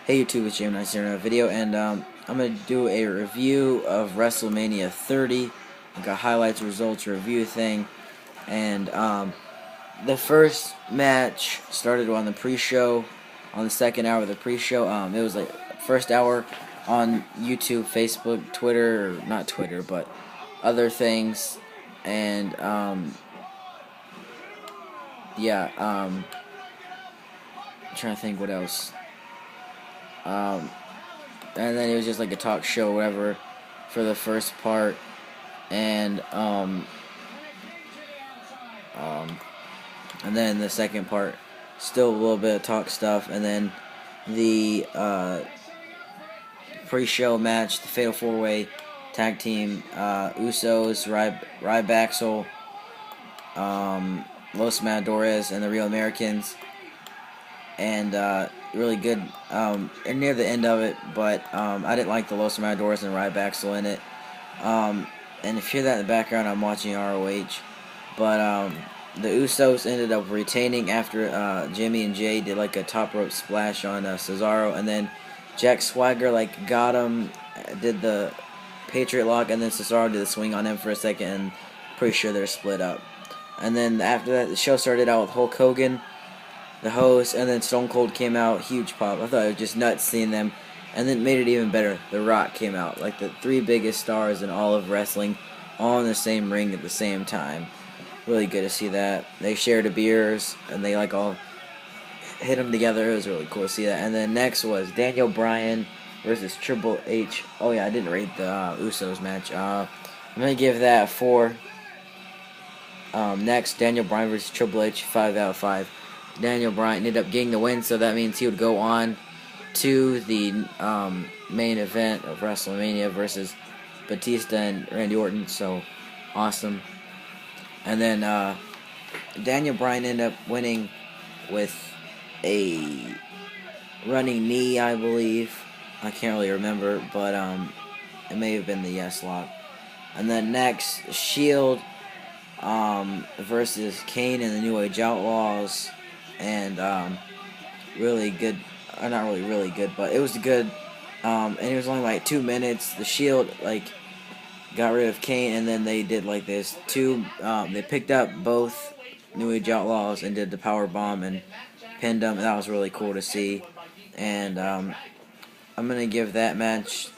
Hey YouTube, it's Jim. Nice to a video, and I'm gonna do a review of WrestleMania 30, like a highlights, results review thing. And the first match started on the pre-show, on the second hour of the pre-show. It was like first hour on YouTube, Facebook, Twitter, or not Twitter, but other things. And I'm trying to think what else. Um, and then it was just like a talk show, whatever, for the first part, and and then the second part, still a little bit of talk stuff, and then the pre-show match, the Fatal 4-Way Tag Team, Usos, Ryback, Los Matadores, and the Real Americans, and really good, and near the end of it, but I didn't like the Los Matadores and Ryback in it. And if you hear that in the background, I'm watching ROH, but the Usos ended up retaining after Jimmy and Jay did like a top rope splash on Cesaro, and then Jack Swagger got him, did the Patriot Lock, and then Cesaro did the swing on him for a second, and pretty sure they're split up. And then after that, the show started out with Hulk Hogan, the host, and then Stone Cold came out, huge pop. I thought it was just nuts seeing them, and then made it even better. The Rock came out, like the three biggest stars in all of wrestling, all in the same ring at the same time. Really good to see that. They shared a beers, and they all hit them together. It was really cool to see that. And then next was Daniel Bryan versus Triple H. Oh yeah, I didn't rate the Usos match. I'm gonna give that a 4. Next, Daniel Bryan versus Triple H, 5 out of 5. Daniel Bryan ended up getting the win, so that means he would go on to the main event of WrestleMania versus Batista and Randy Orton. So awesome. And then Daniel Bryan ended up winning with a running knee, I believe. I can't really remember, but it may have been the yes lock. And then next, Shield versus Kane and the New Age Outlaws, and really good. Not really good, but it was good. And it was only like 2 minutes. The Shield got rid of Kane, and then they did this they picked up both New Age Outlaws and did the power bomb and pinned them, and that was really cool to see. And I'm gonna give that match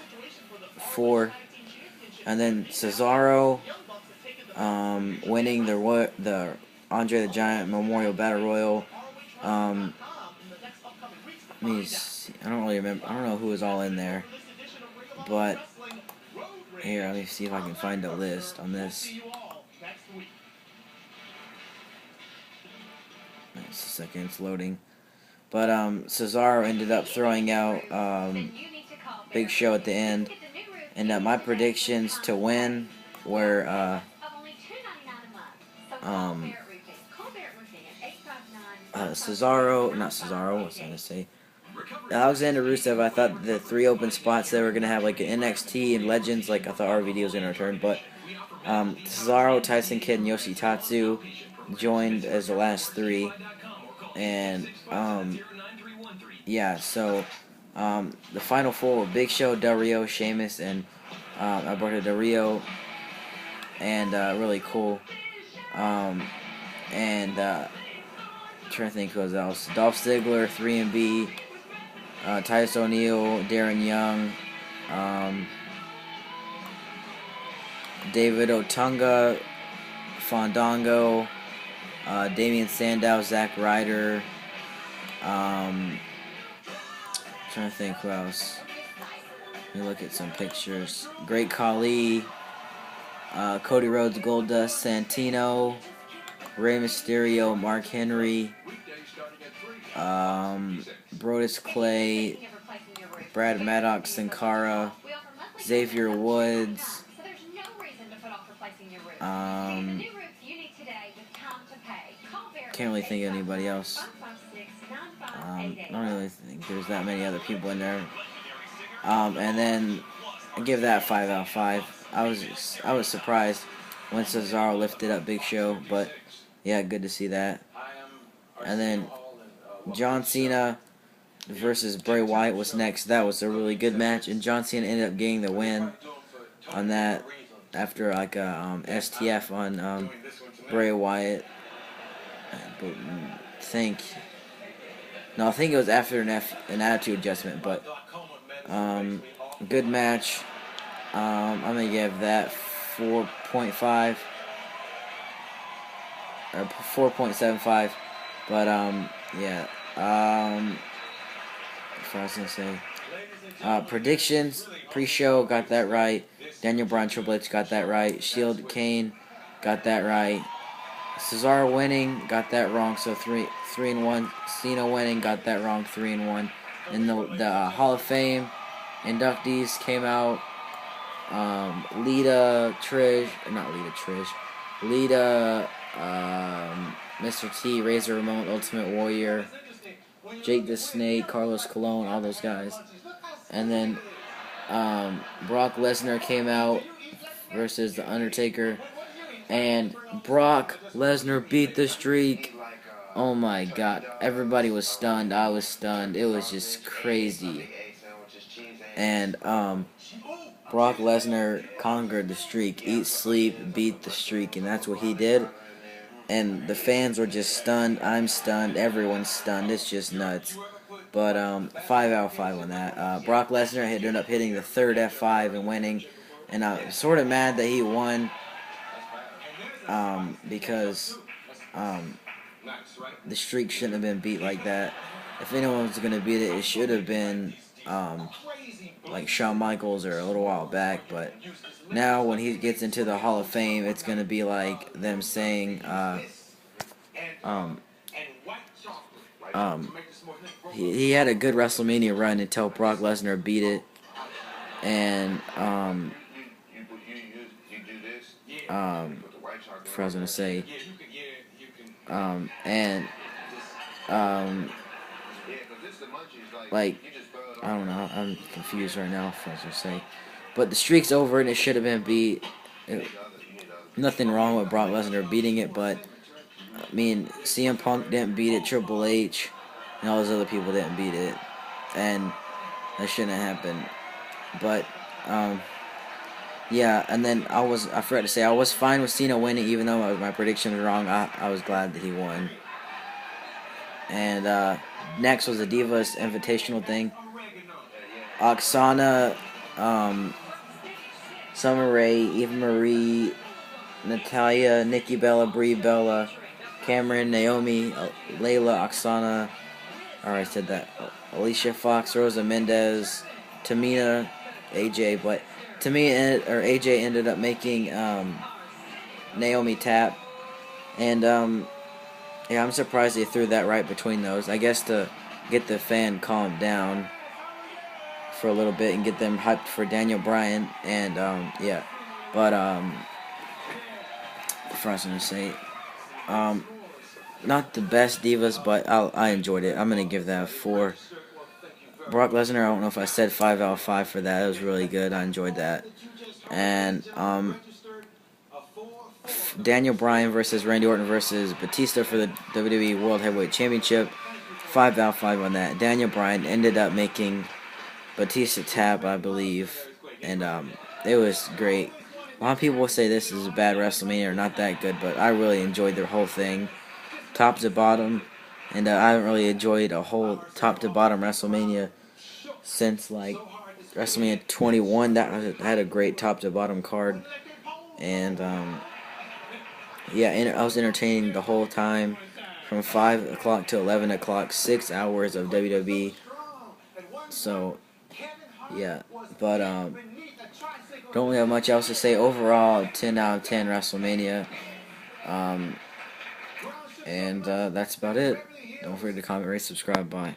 4. And then Cesaro winning the Andre the Giant Memorial Battle Royal. Let me see. I don't really remember. I don't know who was all in there, but here, let me see if I can find a list on this. Just a second, it's loading. But Cesaro ended up throwing out Big Show at the end, and my predictions to win were Cesaro, not Cesaro, what was I going to say? Alexander Rusev. I thought the 3 open spots that were going to have an NXT and Legends, I thought RVD was going to return, but Cesaro, Tyson Kidd, and Yoshitatsu joined as the last 3, and so the final 4 were Big Show, Del Rio, Sheamus, and Alberto Del Rio, and really cool. Trying to think who else. Dolph Ziggler, 3B, Titus O'Neil, Darren Young, David Otunga, Fandango, Damian Sandow, Zack Ryder. Trying to think who else. Let me look at some pictures. Great Khali, Cody Rhodes, Goldust, Santino, Rey Mysterio, Mark Henry, Brodus Clay, Brad Maddox, Sin Cara, Xavier Woods, can't really think of anybody else. I don't really think there's that many other people in there. And then I give that 5 out of 5. I was surprised when Cesaro lifted up Big Show, but yeah, good to see that. And then John Cena versus Bray Wyatt was next. That was a really good match, and John Cena ended up getting the win on that after like a STF on Bray Wyatt. I think no, I think it was after an attitude adjustment, but good match. I'm gonna give that 4.5 or 4.75. But yeah. What I was gonna say. Predictions pre-show got that right. Daniel Bryan Triple H got that right. Shield Kane got that right. Cesaro winning got that wrong. So 3-1. Cena winning got that wrong. 3-1. And the Hall of Fame inductees came out. Lita, Trish, not Lita, Trish, Lita, Mr. T, Razor Ramon, Ultimate Warrior, Jake the Snake, Carlos Colon, all those guys. And then Brock Lesnar came out versus The Undertaker, and Brock Lesnar beat the streak. Oh my god, everybody was stunned. I was stunned. It was just crazy. And Brock Lesnar conquered the streak. Eat, sleep, beat the streak, and that's what he did. And the fans were just stunned. I'm stunned. Everyone's stunned. It's just nuts. But 5 out of 5 on that. Brock Lesnar ended up hitting the third F5 and winning. And I'm sort of mad that he won because the streak shouldn't have been beat like that. If anyone was going to beat it, it should have been like Shawn Michaels or a little while back. But now when he gets into the Hall of Fame, it's going to be like them saying he had a good WrestleMania run until Brock Lesnar beat it. And what I was going to say, like, I don't know, I'm confused right now, what I was going to say. But the streak's over and it should have been beat. Nothing wrong with Brock Lesnar beating it, but I mean, CM Punk didn't beat it, Triple H, and all those other people didn't beat it, and that shouldn't have happened. But yeah, and then I forgot to say, I was fine with Cena winning, even though my prediction was wrong. I was glad that he won. And next was the Divas Invitational thing. Oksana, Summer Rae, Eva Marie, Natalia, Nikki Bella, Brie Bella, Cameron, Naomi, Layla, Oksana, I said that, Alicia Fox, Rosa Mendez, Tamina, AJ, but AJ ended up making Naomi tap, and yeah, I'm surprised they threw that right between those. I guess to get the fan calmed down for a little bit and get them hyped for Daniel Bryan, and yeah, but for us to say, not the best Divas, but I enjoyed it. I'm gonna give that a 4. Brock Lesnar, I don't know if I said 5 out of 5 for that. It was really good. I enjoyed that. And Daniel Bryan versus Randy Orton versus Batista for the WWE World Heavyweight Championship. 5 out of 5 on that. Daniel Bryan ended up making Batista tap, I believe, and it was great. A lot of people will say this is a bad WrestleMania or not that good, but I really enjoyed the whole thing, top to bottom. And I haven't really enjoyed a whole top to bottom WrestleMania since like WrestleMania 21. That had a great top to bottom card, and yeah, I was entertained the whole time from 5 o'clock to 11 o'clock, 6 hours of WWE. So yeah, but don't really have much else to say. Overall, 10 out of 10 WrestleMania. And that's about it. Don't forget to comment, rate, subscribe, bye.